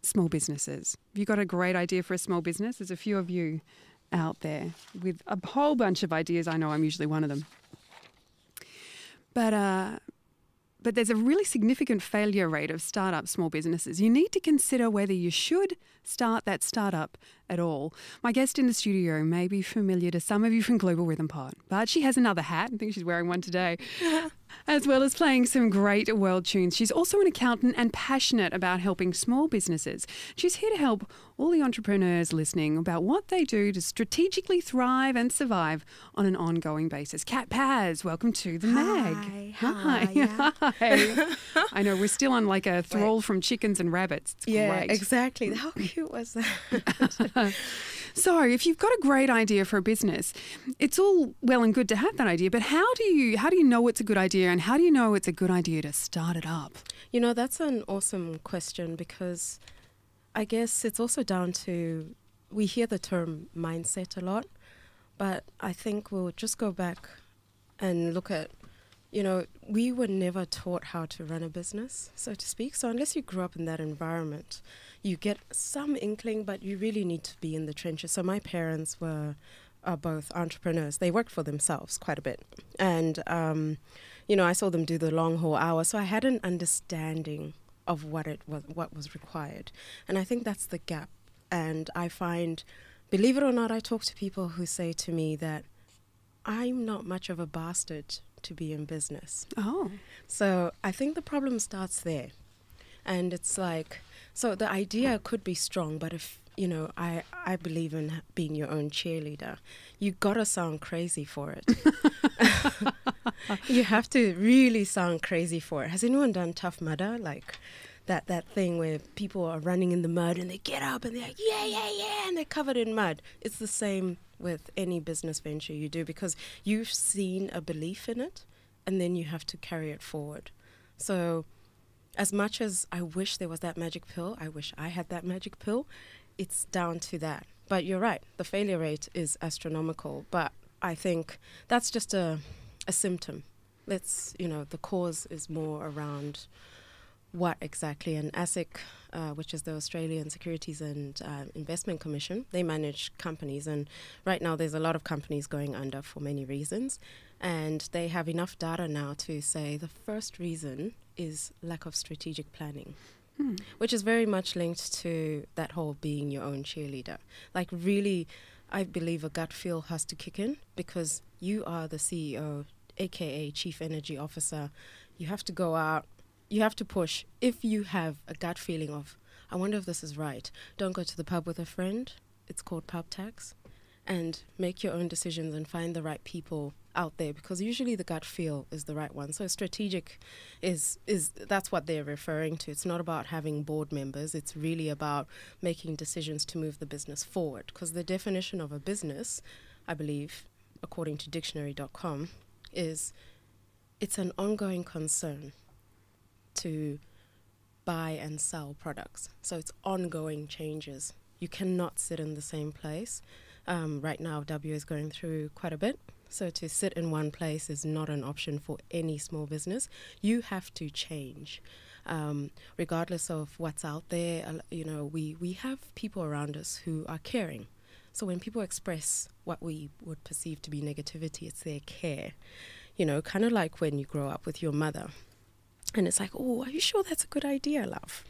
small businesses. Have you got a great idea for a small business? There's a few of you out there with a whole bunch of ideas. I know I'm usually one of them. But there's a really significant failure rate of startup small businesses. You need to consider whether you should start that startup at all. My guest in the studio may be familiar to some of you from Global Rhythm Pod, but she has another hat. I think she's wearing one today, as well as playing some great world tunes. She's also an accountant and passionate about helping small businesses. She's here to help all the entrepreneurs listening about what they do to strategically thrive and survive on an ongoing basis. Kat Paz, welcome to the Mag. Hi. Hi. I know we're still on like a thrall from chickens and rabbits. It's great. Exactly. How cute was that? So if you've got a great idea for a business, it's all well and good to have that idea, but how do you know it's a good idea, and how do you know it's a good idea to start it up? You know, that's an awesome question, because I guess it's also down to, we hear the term mindset a lot, but I think we'll just go back and look at, you know, we were never taught how to run a business, so to speak. So unless you grew up in that environment, you get some inkling, but you really need to be in the trenches. So my parents are both entrepreneurs. They worked for themselves quite a bit. And, you know, I saw them do the long haul hours. So I had an understanding of what was required. And I think that's the gap. And I find, believe it or not, I talk to people who say to me that I'm not much of a bastard to be in business. Oh. So I think the problem starts there. And it's like, so the idea could be strong, but if, you know, I believe in being your own cheerleader. You gotta sound crazy for it. You have to really sound crazy for it. Has anyone done Tough Mudder? Like that thing where people are running in the mud and they get up and they're like, yeah, and they're covered in mud. It's the same with any business venture you do, because you've seen a belief in it and then you have to carry it forward. So as much as I wish there was that magic pill, I wish I had that magic pill, it's down to that. But you're right, the failure rate is astronomical, but I think that's just a symptom. You know, the cause is more around what exactly. And ASIC, which is the Australian Securities and Investment Commission, they manage companies. And right now there's a lot of companies going under for many reasons. And they have enough data now to say the first reason is lack of strategic planning, which is very much linked to that whole being your own cheerleader. Like really, I believe a gut feel has to kick in, because you are the CEO, aka Chief Energy Officer. You have to go out. You have to push. If you have a gut feeling of, I wonder if this is right, don't go to the pub with a friend. It's called pub tax. And make your own decisions and find the right people out there, because usually the gut feel is the right one. So strategic is that's what they're referring to. It's not about having board members. It's really about making decisions to move the business forward, because the definition of a business, I believe, according to dictionary.com, is it's an ongoing concern to buy and sell products. So it's ongoing changes. You cannot sit in the same place. Right now, W is going through quite a bit. So to sit in one place is not an option for any small business. You have to change. Regardless of what's out there, you know, we have people around us who are caring. So when people express what we would perceive to be negativity, it's their care. You know, kind of like when you grow up with your mother. And it's like, oh, are you sure that's a good idea, love?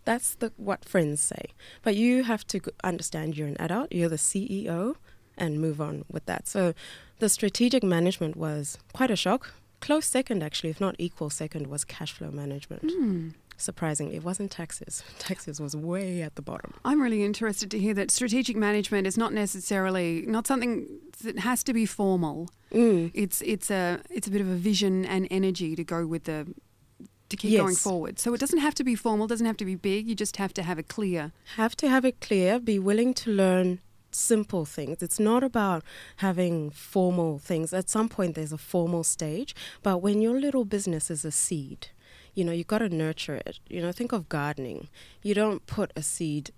That's what friends say. But you have to understand you're an adult, you're the CEO, and move on with that. So the strategic management was quite a shock. Close second, actually, if not equal second, was cash flow management. Surprisingly, it wasn't taxes. Taxes was way at the bottom. I'm really interested to hear that strategic management is not necessarily, not something that has to be formal. It's a bit of a vision and energy to go with to keep going forward. So it doesn't have to be formal, doesn't have to be big, you just have to have it clear. Have to have it clear, be willing to learn simple things. It's not about having formal things. At some point there's a formal stage, but when your little business is a seed, you know, you got to nurture it. You know, think of gardening. You don't put a seed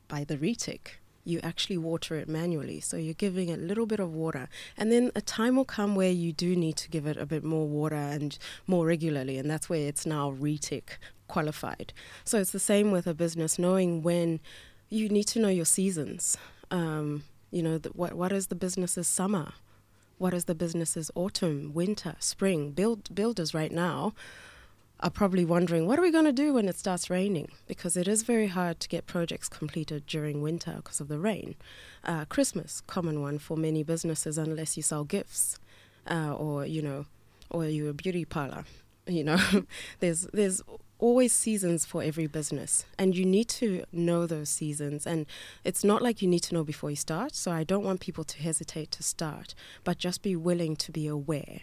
by the retic. You actually water it manually. So you're giving it a little bit of water. And then a time will come where you do need to give it a bit more water and more regularly. And that's where it's now retic qualified. So it's the same with a business, knowing when you need to know your seasons. What is the business's summer? What is the business's autumn, winter, spring? Builders right now are probably wondering, what are we going to do when it starts raining? Because it is very hard to get projects completed during winter because of the rain. Christmas, common one for many businesses, unless you sell gifts or you're a beauty parlor. There's always seasons for every business, and you need to know those seasons. And it's not like you need to know before you start. So I don't want people to hesitate to start, but just be willing to be aware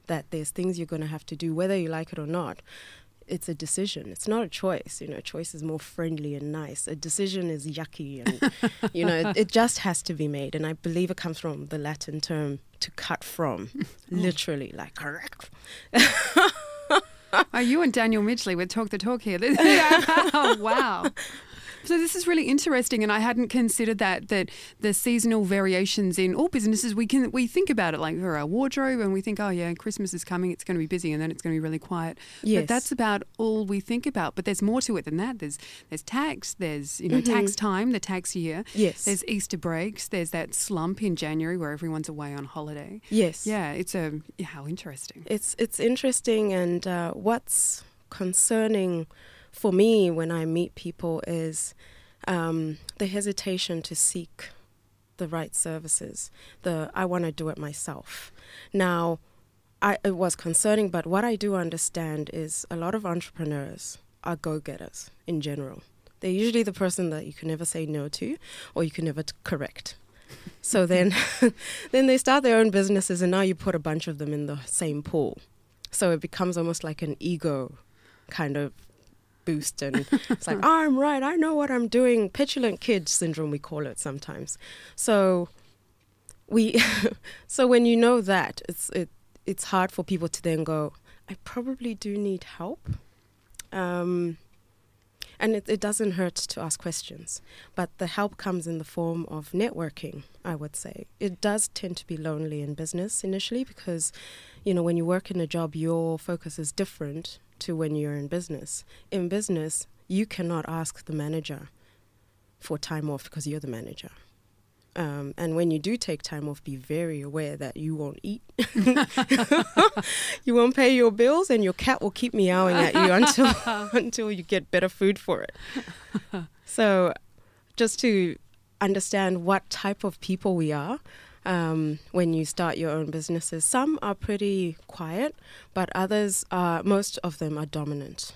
that there's things you're going to have to do, whether you like it or not. It's a decision. It's not a choice. Choice is more friendly and nice. A decision is yucky, and it just has to be made. And I believe it comes from the Latin term to cut from, literally, like correct. Oh, you and Daniel Midgley would talk the talk here. Oh, wow. So this is really interesting, and I hadn't considered that the seasonal variations in all businesses, we think about it like for our wardrobe, and we think, oh yeah, Christmas is coming, it's going to be busy, and then it's going to be really quiet. Yes. But that's about all we think about. But there's more to it than that. There's tax, there's tax time, the tax year. Yes. There's Easter breaks. There's that slump in January where everyone's away on holiday. Yes. Yeah, how interesting. It's interesting, and what's concerning for me when I meet people is the hesitation to seek the right services. I want to do it myself. Now, it was concerning, but what I do understand is a lot of entrepreneurs are go-getters in general. They're usually the person that you can never say no to, or you can never correct. So then they start their own businesses, and now you put a bunch of them in the same pool. So it becomes almost like an ego kind of boost, and it's like, I'm right, I know what I'm doing. Petulant kid syndrome, we call it sometimes. So so when you know that, it's hard for people to then go, I probably do need help. And it doesn't hurt to ask questions, but the help comes in the form of networking, I would say. It does tend to be lonely in business initially because, when you work in a job, your focus is different to when you're in business. In business, you cannot ask the manager for time off because you're the manager. And when you do take time off, be very aware that you won't eat. You won't pay your bills, and your cat will keep meowing at you until you get better food for it. So just to understand what type of people we are, when you start your own businesses, some are pretty quiet, but most of them are dominant,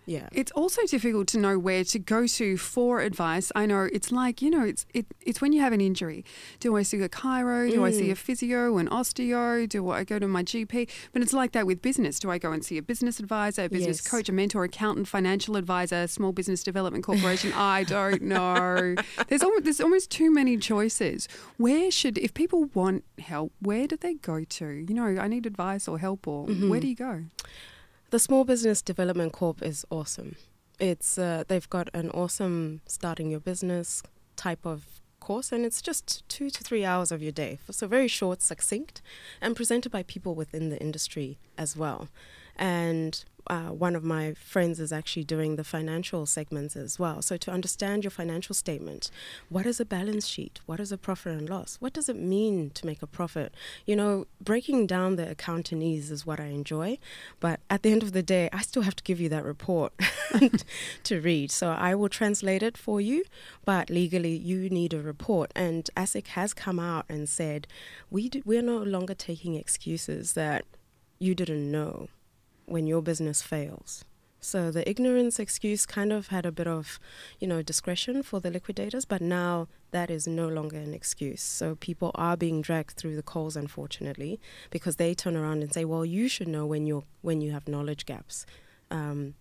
Yeah. It's also difficult to know where to go to for advice. I know it's like, it's when you have an injury. Do I see a chiro? Do I see a physio, an osteo? Do I go to my GP? But it's like that with business. Do I go and see a business advisor, a business coach, a mentor, accountant, financial advisor, small business development corporation? I don't know. There's almost too many choices. If people want help, where do they go to? I need advice or help, or where do you go? The Small Business Development Corp is awesome. It's they've got an awesome starting your business type of course, and it's just 2 to 3 hours of your day. So very short, succinct, and presented by people within the industry as well. And one of my friends is actually doing the financial segments as well. So to understand your financial statement, what is a balance sheet? What is a profit and loss? What does it mean to make a profit? Breaking down the accountanese is what I enjoy. But at the end of the day, I still have to give you that report to read. So I will translate it for you, but legally you need a report. And ASIC has come out and said, we're no longer taking excuses that you didn't know when your business fails. So the ignorance excuse kind of had a bit of, discretion for the liquidators, but now that is no longer an excuse. So people are being dragged through the coals, unfortunately, because they turn around and say, well, you should know when you have knowledge gaps,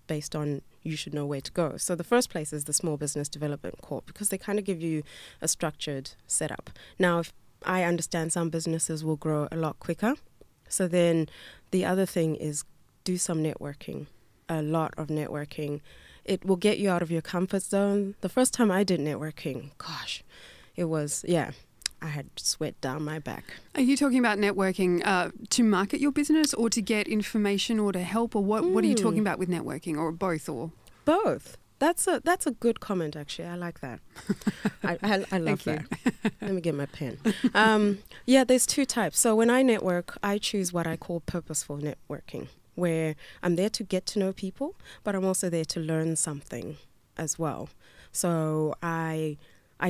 based on you should know where to go. So the first place is the Small Business Development Corp, because they kind of give you a structured setup. Now, if I understand some businesses will grow a lot quicker. So then the other thing is do some networking, a lot of networking. It will get you out of your comfort zone. The first time I did networking, gosh, it was, I had sweat down my back. Are you talking about networking to market your business or to get information or to help, or what are you talking about with networking, or both? Or both? That's a good comment, actually. I like that. I love that. Let me get my pen. Yeah, there's two types. So when I network, I choose what I call purposeful networking, where I'm there to get to know people, but I'm also there to learn something as well. So I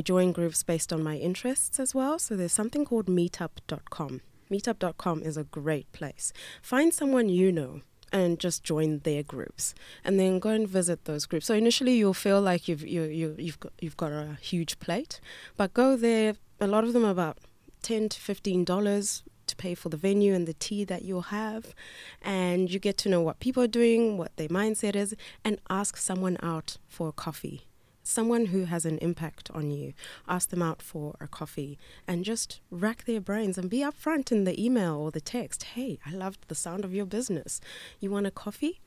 join groups based on my interests as well. So there's something called meetup.com. Meetup.com is a great place. Find someone you know and just join their groups, and then go and visit those groups. So initially you'll feel like you've got a huge plate, but go there. A lot of them are about $10 to $15 to pay for the venue and the tea that you'll have, and you get to know what people are doing, what their mindset is, and ask someone out for a coffee. Someone who has an impact on you, ask them out for a coffee and just rack their brains and be upfront in the email or the text. Hey, I loved the sound of your business. You want a coffee?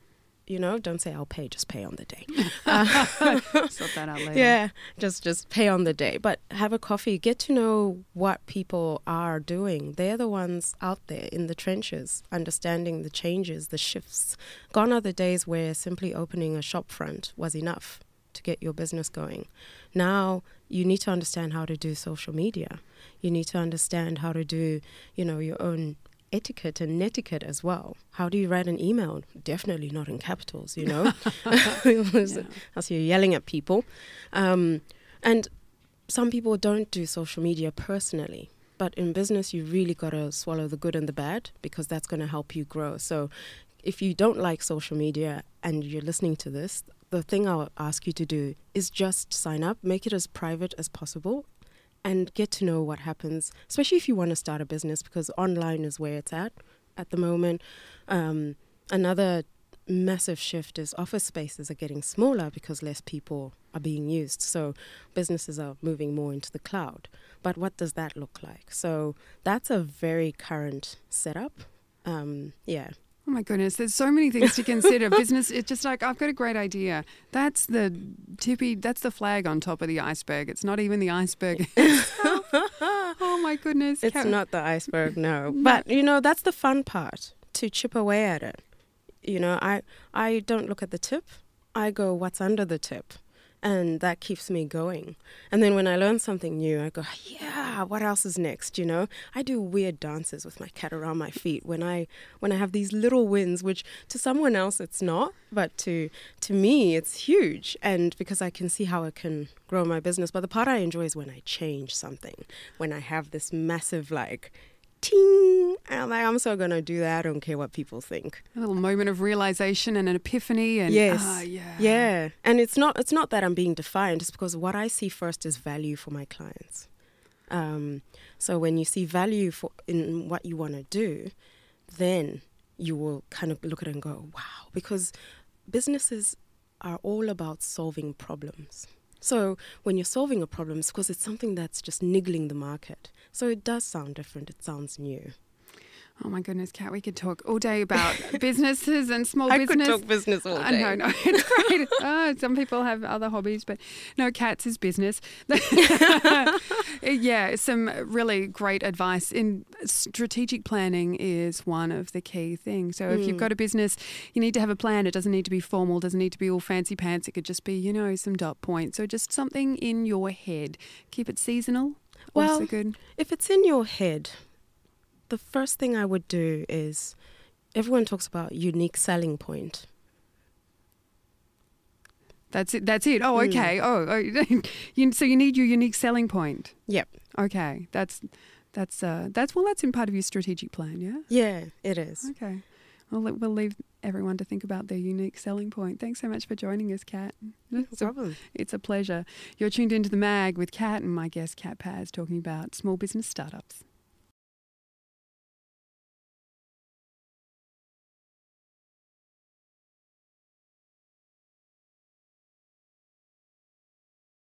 You know, don't say I'll pay, just pay on the day. Sort that out later. Yeah, just pay on the day. But have a coffee, get to know what people are doing. They're the ones out there in the trenches, understanding the changes, the shifts. Gone are the days where simply opening a shop front was enough to get your business going. Now you need to understand how to do social media. You need to understand how to do, your own etiquette and netiquette as well. How do you write an email? Definitely not in capitals, Else you're yelling at people. And some people don't do social media personally. But in business, you really got to swallow the good and the bad, because that's going to help you grow. So if you don't like social media and you're listening to this, the thing I'll ask you to do is just sign up, make it as private as possible, and get to know what happens, especially if you want to start a business, because online is where it's at the moment. Another massive shift is office spaces are getting smaller because less people are being used. So businesses are moving more into the cloud. But what does that look like? So that's a very current setup. Yeah. Oh my goodness, there's so many things to consider. Business, it's just like, I've got a great idea. That's the flag on top of the iceberg. It's not even the iceberg. Oh my goodness. It's not the iceberg, no. But, that's the fun part, to chip away at it. I don't look at the tip. I go, what's under the tip? And that keeps me going. And then when I learn something new, I go, yeah, what else is next? I do weird dances with my cat around my feet when I have these little wins, which to someone else it's not, but to me it's huge. And because I can see how it can grow my business. But the part I enjoy is when I change something, when I have this massive ting, and I'm like, I'm so gonna do that. I don't care what people think. A little moment of realization and an epiphany, and yes, yeah. And it's not that I'm being defiant. It's because what I see first is value for my clients. So when you see value in what you want to do, then you will kind of look at it and go, wow, because businesses are all about solving problems. So when you're solving a problem, it's because it's something that's just niggling the market. So it does sound different. It sounds new. Oh my goodness, Kat, we could talk all day about businesses and small business. I could talk business all day. No, it's great. Some people have other hobbies, but no, Kat's is business. Yeah, some really great advice. In strategic planning is one of the key things. So if you've got a business, you need to have a plan. It doesn't need to be formal, doesn't need to be all fancy pants. It could just be, some dot points. So just something in your head. Keep it seasonal. Well, also good. If it's in your head, the first thing I would do is, everyone talks about unique selling point. That's it. Oh, okay. So you need your unique selling point. Yep. Okay. That's in part of your strategic plan, yeah? Yeah, it is. Okay. We'll leave everyone to think about their unique selling point. Thanks so much for joining us, Kat. No problem. It's a pleasure. You're tuned into The Mag with Kat and my guest, Kat Paz, talking about small business startups.